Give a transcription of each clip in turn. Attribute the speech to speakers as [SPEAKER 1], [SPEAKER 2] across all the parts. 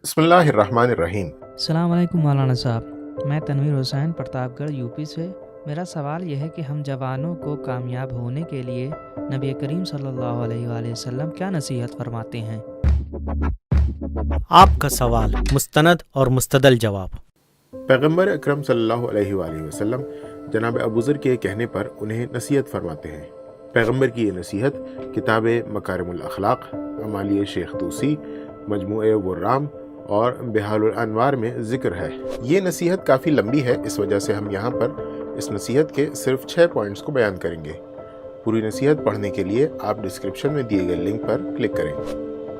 [SPEAKER 1] بسم اللہ الرحمن الرحیم۔
[SPEAKER 2] السلام علیکم مولانا صاحب، میں تنویر حسین پرتاپ گڑھ یوپی سے۔ میرا سوال یہ ہے کہ ہم جوانوں کو کامیاب ہونے کے لیے نبی کریم صلی اللہ علیہ وآلہ وسلم کیا نصیحت فرماتے ہیں؟
[SPEAKER 3] آپ کا سوال مستند اور مستدل جواب۔
[SPEAKER 1] پیغمبر اکرم صلی اللہ علیہ وآلہ وسلم جناب ابوذر کے کہنے پر انہیں نصیحت فرماتے ہیں۔ پیغمبر کی یہ نصیحت کتاب مکارم الاخلاق، امالی شیخ توسی، مجموعہ ورام اور بحال الانوار میں ذکر ہے۔ یہ نصیحت کافی لمبی ہے، اس وجہ سے ہم یہاں پر اس نصیحت کے صرف 6 پوائنٹس کو بیان کریں گے۔ پوری نصیحت پڑھنے کے لیے آپ ڈسکرپشن میں دیے گئے لنک پر کلک کریں۔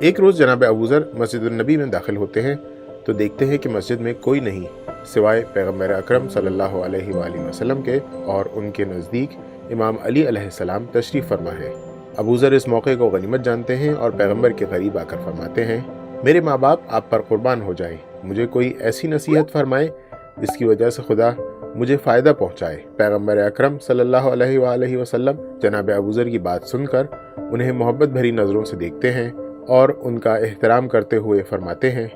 [SPEAKER 1] ایک روز جناب ابوذر مسجد النبی میں داخل ہوتے ہیں تو دیکھتے ہیں کہ مسجد میں کوئی نہیں سوائے پیغمبر اکرم صلی اللہ علیہ وآلہ وسلم کے، اور ان کے نزدیک امام علی علیہ السلام تشریف فرما ہے۔ ابوذر اس موقع کو غنیمت جانتے ہیں اور پیغمبر کے قریب آ کر فرماتے ہیں، میرے ماں باپ آپ پر قربان ہو جائیں، مجھے کوئی ایسی نصیحت فرمائے جس کی وجہ سے خدا مجھے فائدہ پہنچائے۔ پیغمبر اکرم صلی اللہ علیہ وآلہ وسلم جناب ابوذر کی بات سن کر انہیں محبت بھری نظروں سے دیکھتے ہیں اور ان کا احترام کرتے ہوئے فرماتے ہیں،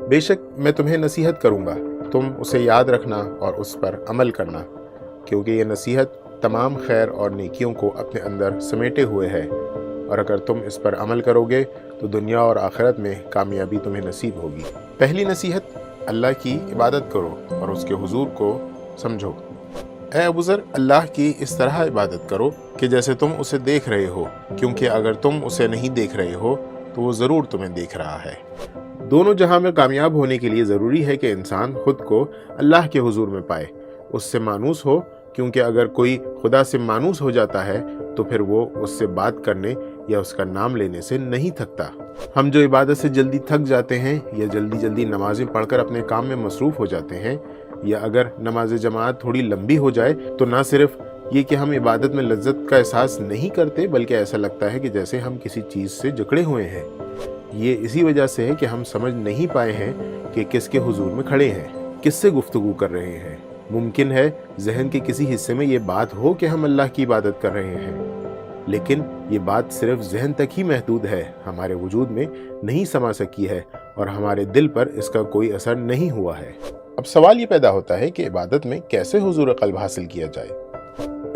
[SPEAKER 1] بے شک میں تمہیں نصیحت کروں گا، تم اسے یاد رکھنا اور اس پر عمل کرنا، کیونکہ یہ نصیحت تمام خیر اور نیکیوں کو اپنے اندر سمیٹے ہوئے ہے، اور اگر تم اس پر عمل کرو گے تو دنیا اور آخرت میں کامیابی تمہیں نصیب ہوگی۔ پہلی نصیحت، اللہ کی عبادت کرو اور اس کے حضور کو سمجھو۔ اے ابوذر، اللہ کی اس طرح عبادت کرو کہ جیسے تم اسے دیکھ رہے ہو، کیونکہ اگر تم اسے نہیں دیکھ رہے ہو تو وہ ضرور تمہیں دیکھ رہا ہے۔ دونوں جہاں میں کامیاب ہونے کے لیے ضروری ہے کہ انسان خود کو اللہ کے حضور میں پائے، اس سے مانوس ہو، کیونکہ اگر کوئی خدا سے مانوس ہو جاتا ہے تو پھر وہ اس سے بات کرنے یا اس کا نام لینے سے نہیں تھکتا۔ ہم جو عبادت سے جلدی تھک جاتے ہیں یا جلدی نمازیں پڑھ کر اپنے کام میں مصروف ہو جاتے ہیں، یا اگر نماز جماعت تھوڑی لمبی ہو جائے تو نہ صرف یہ کہ ہم عبادت میں لذت کا احساس نہیں کرتے، بلکہ ایسا لگتا ہے کہ جیسے ہم کسی چیز سے جکڑے ہوئے ہیں۔ یہ اسی وجہ سے ہے کہ ہم سمجھ نہیں پائے ہیں کہ کس کے حضور میں کھڑے ہیں، کس سے گفتگو کر رہے ہیں۔ ممکن ہے ذہن کے کسی حصے میں یہ بات ہو کہ ہم اللہ کی عبادت کر رہے ہیں، لیکن یہ بات صرف ذہن تک ہی محدود ہے، ہمارے وجود میں نہیں سما سکی ہے اور ہمارے دل پر اس کا کوئی اثر نہیں ہوا ہے۔ اب سوال یہ پیدا ہوتا ہے کہ عبادت میں کیسے حضور قلب حاصل کیا جائے؟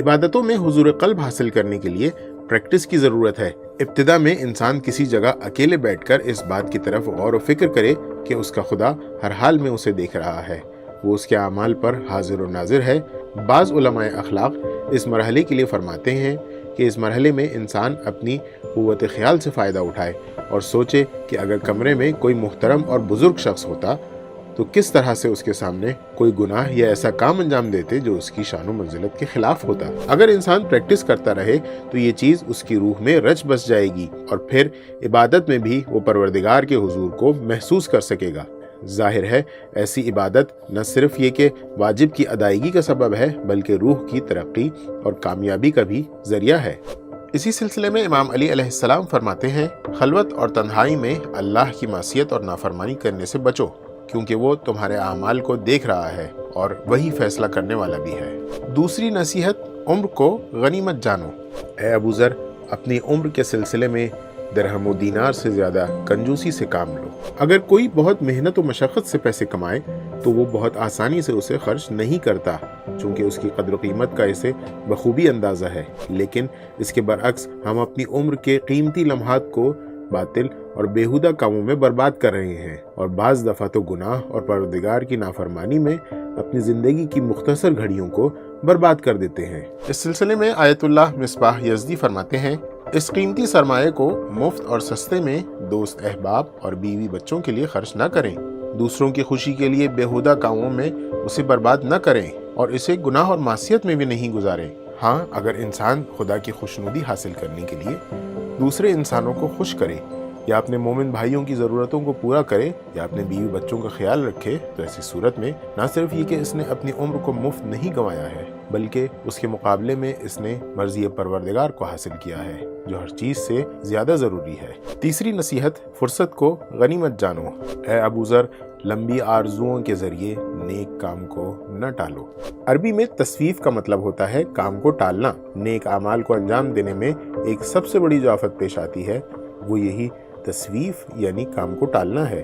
[SPEAKER 1] عبادتوں میں حضور قلب حاصل کرنے کے لیے پریکٹس کی ضرورت ہے۔ ابتدا میں انسان کسی جگہ اکیلے بیٹھ کر اس بات کی طرف غور و فکر کرے کہ اس کا خدا ہر حال میں اسے دیکھ رہا ہے، وہ اس کے اعمال پر حاضر و ناظر ہے۔ بعض علماء اخلاق اس مرحلے کے لیے فرماتے ہیں کہ اس مرحلے میں انسان اپنی قوت خیال سے فائدہ اٹھائے اور سوچے کہ اگر کمرے میں کوئی محترم اور بزرگ شخص ہوتا تو کس طرح سے اس کے سامنے کوئی گناہ یا ایسا کام انجام دیتے جو اس کی شان و منزلت کے خلاف ہوتا۔ اگر انسان پریکٹس کرتا رہے تو یہ چیز اس کی روح میں رچ بس جائے گی اور پھر عبادت میں بھی وہ پروردگار کے حضور کو محسوس کر سکے گا۔ ظاہر ہے ایسی عبادت نہ صرف یہ کہ واجب کی ادائیگی کا سبب ہے، بلکہ روح کی ترقی اور کامیابی کا بھی ذریعہ ہے۔ اسی سلسلے میں امام علی علیہ السلام فرماتے ہیں، خلوت اور تنہائی میں اللہ کی معصیت اور نافرمانی کرنے سے بچو، کیونکہ وہ تمہارے اعمال کو دیکھ رہا ہے اور وہی فیصلہ کرنے والا بھی ہے۔ دوسری نصیحت، عمر کو غنیمت جانو۔ اے ابوذر، اپنی عمر کے سلسلے میں درہم و دینار سے زیادہ کنجوسی سے کام لو۔ اگر کوئی بہت محنت و مشقت سے پیسے کمائے تو وہ بہت آسانی سے اسے خرچ نہیں کرتا، چونکہ اس کی قدر و قیمت کا اسے بخوبی اندازہ ہے، لیکن اس کے برعکس ہم اپنی عمر کے قیمتی لمحات کو باطل اور بیہودہ کاموں میں برباد کر رہے ہیں، اور بعض دفعہ تو گناہ اور پروردگار کی نافرمانی میں اپنی زندگی کی مختصر گھڑیوں کو برباد کر دیتے ہیں۔ اس سلسلے میں آیت اللہ مصباح یزدی فرماتے ہیں، اس قیمتی سرمایہ کو مفت اور سستے میں دوست احباب اور بیوی بچوں کے لیے خرچ نہ کریں، دوسروں کی خوشی کے لیے بیہودہ کاموں میں اسے برباد نہ کریں، اور اسے گناہ اور معصیت میں بھی نہیں گزاریں۔ ہاں، اگر انسان خدا کی خوشنودی حاصل کرنے کے لیے دوسرے انسانوں کو خوش کرے، یا اپنے مومن بھائیوں کی ضرورتوں کو پورا کرے، یا اپنے بیوی بچوں کا خیال رکھے، تو ایسی صورت میں نہ صرف یہ کہ اس نے اپنی عمر کو مفت نہیں گنوایا ہے، بلکہ اس کے مقابلے میں اس نے مرضی پروردگار کو حاصل کیا ہے، جو ہر چیز سے زیادہ ضروری ہے۔ تیسری نصیحت، فرصت کو غنیمت جانو۔ اے ابوذر، لمبی آرزوؤں کے ذریعے نیک کام کو نہ ٹالو۔ عربی میں تسویف کا مطلب ہوتا ہے کام کو ٹالنا۔ نیک اعمال کو انجام دینے میں ایک سب سے بڑی جو آفت پیش آتی ہے وہ یہی تسویف یعنی کام کو ٹالنا ہے۔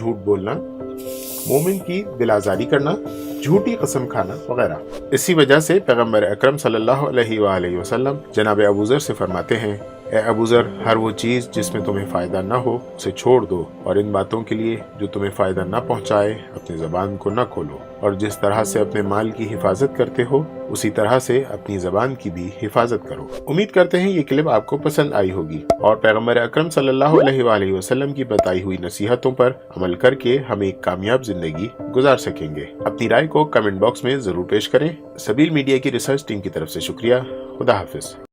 [SPEAKER 1] جھوٹ بولنا، مومن کی دل آزاری کرنا، جھوٹی قسم کھانا وغیرہ۔ اسی وجہ سے پیغمبر اکرم صلی اللہ علیہ وآلہ وسلم جناب ابو ذر سے فرماتے ہیں، اے ابو ذر، ہر وہ چیز جس میں تمہیں فائدہ نہ ہو اسے چھوڑ دو، اور ان باتوں کے لیے جو تمہیں فائدہ نہ پہنچائے اپنی زبان کو نہ کھولو، اور جس طرح سے اپنے مال کی حفاظت کرتے ہو اسی طرح سے اپنی زبان کی بھی حفاظت کرو۔ امید کرتے ہیں یہ کلپ آپ کو پسند آئی ہوگی اور پیغمبر اکرم صلی اللہ علیہ وآلہ وسلم کی بتائی ہوئی نصیحتوں پر عمل کر کے ہم ایک کامیاب زندگی گزار سکیں گے۔ اپنی رائے کو کمنٹ باکس میں ضرور پیش کریں۔ سبیل میڈیا کی ریسرچ ٹیم کی طرف سے شکریہ۔ خدا حافظ۔